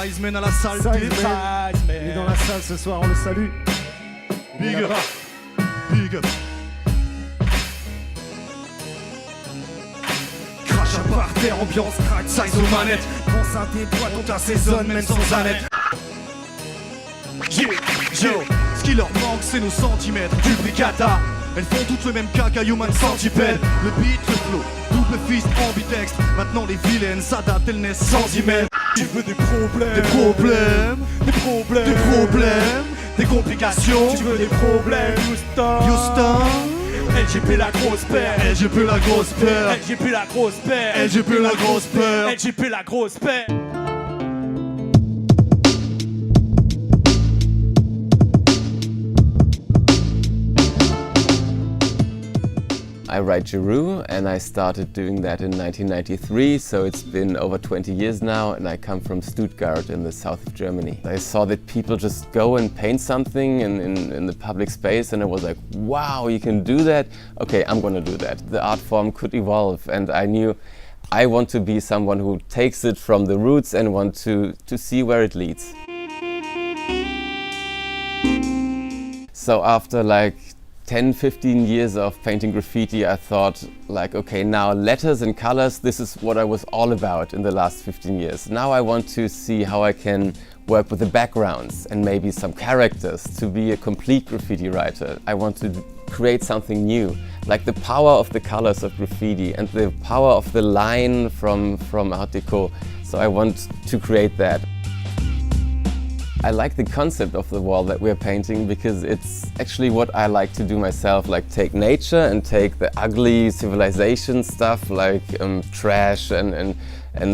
Sizeman à la salle. Sizeman. Il est dans la salle ce soir, on le salue. Big up. Big up. Crash à par terre, ambiance crack, size aux manettes. Prends synthé, toi ton t'assaisonne même sans aneth. Ce qui leur manque c'est nos centimètres. Duplicata. Elles font toutes le même caca, human centipède. Le beat, le flow, double fist, ambidextre. Maintenant les vilaines s'adaptent, elles naissent sans y mettre. Tu veux des problèmes, des problèmes, des problèmes, des problèmes, des complications. Tu veux des problèmes, Houston. LGP la grosse paire, LGP la grosse paire, LGP la grosse paire, LGP la grosse paire, LGP la grosse paire. I write Giroux and I started doing that in 1993, so it's been over 20 years now, and I come from Stuttgart in the south of Germany. I saw that people just go and paint something in the public space, and I was like, wow, you can do that? Okay, I'm gonna do that. The art form could evolve, and I knew I want to be someone who takes it from the roots and want to see where it leads. So after like 10-15 years of painting graffiti, I thought like, okay, now letters and colors, this is what I was all about in the last 15 years. Now I want to see how I can work with the backgrounds and maybe some characters to be a complete graffiti writer. I want to create something new, like the power of the colors of graffiti and the power of the line from Art Deco. So I want to create that. I like the concept of the wall that we're painting because it's actually what I like to do myself, like take nature and take the ugly civilization stuff like trash and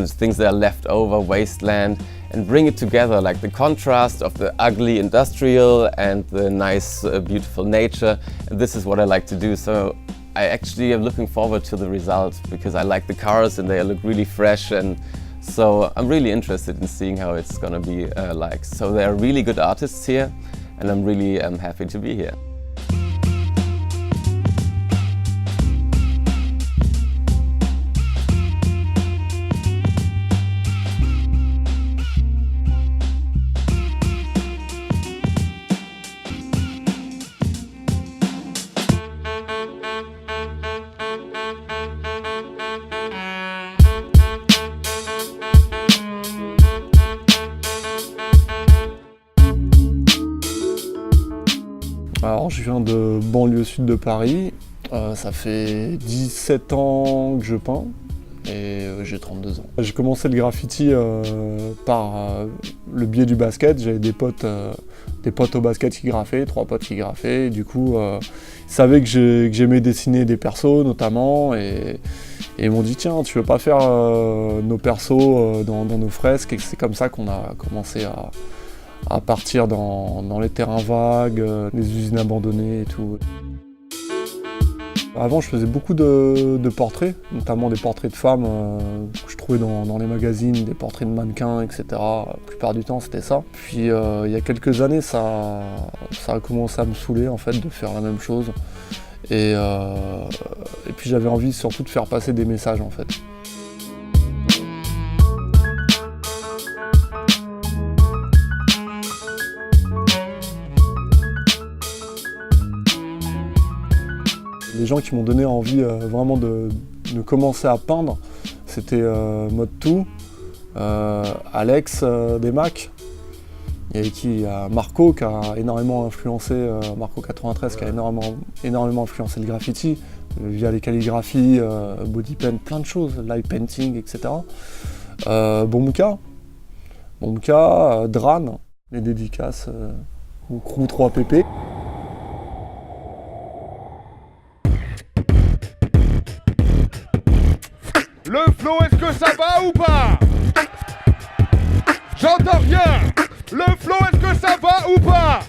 things that are left over, wasteland, and bring it together, like the contrast of the ugly industrial and the nice beautiful nature. And this is what I like to do. So I actually am looking forward to the result because I like the cars and they look really fresh, and so I'm really interested in seeing how it's gonna be like. So there are really good artists here, and I'm really happy to be here. Alors, je viens de banlieue sud de Paris, ça fait 17 ans que je peins et j'ai 32 ans. J'ai commencé le graffiti par le biais du basket. J'avais des potes au basket qui graffaient, 3 potes qui graffaient, et du coup ils savaient que j'aimais dessiner des persos notamment, et ils m'ont dit tiens, tu veux pas faire nos persos dans nos fresques, et c'est comme ça qu'on a commencé à partir dans les terrains vagues, les usines abandonnées et tout. Avant, je faisais beaucoup de portraits, notamment des portraits de femmes que je trouvais dans les magazines, des portraits de mannequins, etc. La plupart du temps, c'était ça. Puis, il y a quelques années, ça a commencé à me saouler, en fait, de faire la même chose. Et puis, j'avais envie surtout de faire passer des messages, en fait. Les gens qui m'ont donné envie vraiment de commencer à peindre, c'était Mode2, Alex des Mac, et il y a Marco qui a énormément influencé, Marco 93 qui a énormément influencé le graffiti, via les calligraphies, body pen, plein de choses, light painting, etc. Bombuka, Dran, les dédicaces au Crew 3PP. Le flow, est-ce que ça va ou pas? J'entends rien. Le flow, est-ce que ça va ou pas?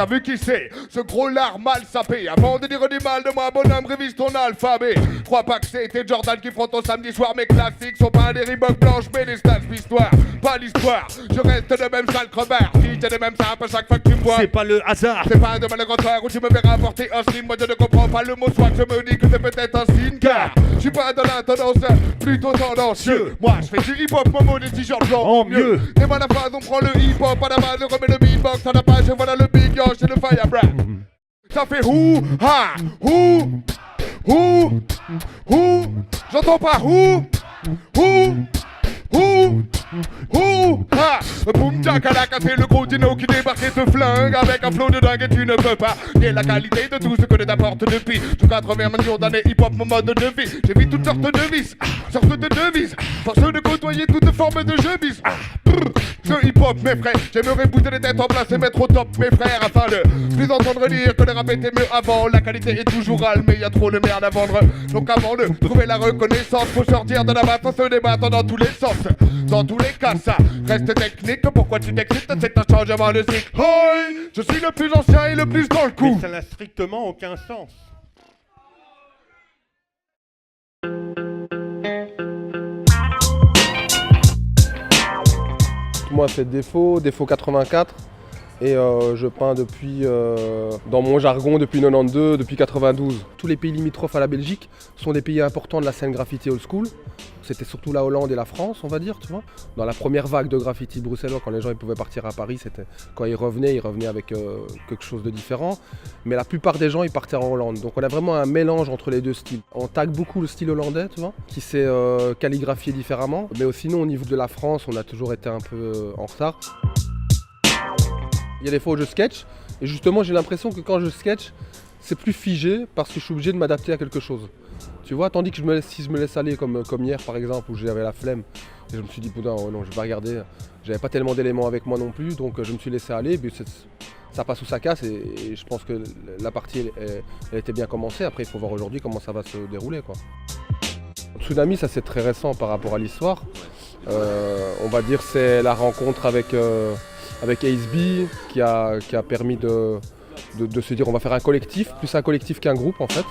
t'as vu qui c'est? Ce gros lard mal sapé. Avant de dire du mal de moi, bonhomme, révise ton alphabet. Crois pas que c'était Jordan qui font ton samedi soir. Mes classiques sont pas des Reebok blanches, mais des stages d'histoire. Pas l'histoire, je reste le même sale crevard. Si j'ai les mêmes sapes à chaque fois que tu me vois. C'est pas le hasard. C'est pas un demain le contraire où tu me verras porter un slim. Moi je ne comprends pas le mot soit je me dis que c'est peut-être un signe. Car je suis pas dans la tendance, plutôt tendancieux. Moi je fais du hip-hop, Momo, des t-shirts blancs. En mieux. Et moi la phase, on prend le hip-hop, à la base, on remet le beatbox à la page. Et voilà le big yosh et le fire brand. Ça fait hou, ha, hou, j'entends pas hou, ha. Boum Jakalaka, c'est le gros dino qui débarque et te flingue avec un flow de dingue et tu ne peux pas nier la qualité de tout ce que t'apporte depuis tout 80 millions d'années hip-hop, mon mode de vie. J'ai vu toutes sortes de vices, sortes de devises, force de côtoyer toutes formes de jeux bis. Ce hip-hop, mes frères, j'aimerais bouger les têtes en place et mettre au top mes frères afin de plus entendre dire que le rap était mieux avant. La qualité est toujours râle, mais y a trop de merde à vendre. Donc avant de trouver la reconnaissance, faut sortir de la masse, se débattre dans tous les sens. Dans tous les cas, ça reste technique. Pourquoi tu t'excites? C'est un changement de cycle. Hoi, je suis le plus ancien et le plus dans le coup. Mais ça n'a strictement aucun sens. Moi c'est Défaut 84 et je peins depuis, dans mon jargon, depuis 92, depuis 92. Tous les pays limitrophes à la Belgique sont des pays importants de la scène graffiti old school. C'était surtout la Hollande et la France, on va dire, tu vois. Dans la première vague de graffiti bruxellois, quand les gens ils pouvaient partir à Paris, c'était quand ils revenaient avec quelque chose de différent. Mais la plupart des gens, ils partaient en Hollande. Donc on a vraiment un mélange entre les deux styles. On tag beaucoup le style hollandais, tu vois, qui s'est calligraphié différemment. Mais sinon, au niveau de la France, on a toujours été un peu en retard. Il y a des fois où je sketch, et justement, j'ai l'impression que quand je sketch, c'est plus figé parce que je suis obligé de m'adapter à quelque chose. Tu vois, tandis que si je me laisse aller comme hier par exemple où j'avais la flemme et je me suis dit putain oh non je vais pas regarder, j'avais pas tellement d'éléments avec moi non plus donc je me suis laissé aller, puis ça passe ou ça casse et je pense que la partie elle était bien commencée, après il faut voir aujourd'hui comment ça va se dérouler quoi. Tsunami ça c'est très récent par rapport à l'histoire, on va dire c'est la rencontre avec Ace B qui a permis de se dire on va faire un collectif, plus un collectif qu'un groupe en fait.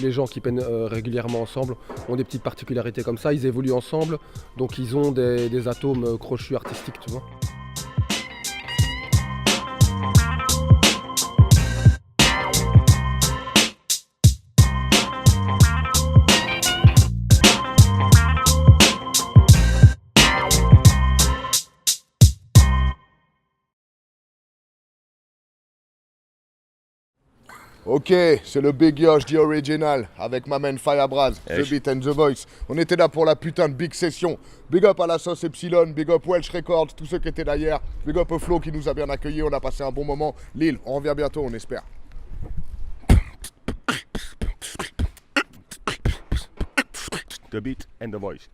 Les gens qui peignent régulièrement ensemble ont des petites particularités comme ça, ils évoluent ensemble, donc ils ont des atomes crochus artistiques, tu vois. Ok, c'est le Big Yosh, The Original, avec ma man Firebraz, The Beat and The Voice. On était là pour la putain de big session. Big up à la sauce Epsilon, big up Welsh Records, tous ceux qui étaient derrière. Big up au Flo qui nous a bien accueillis, on a passé un bon moment. Lille, on revient bientôt, on espère. The Beat and The Voice.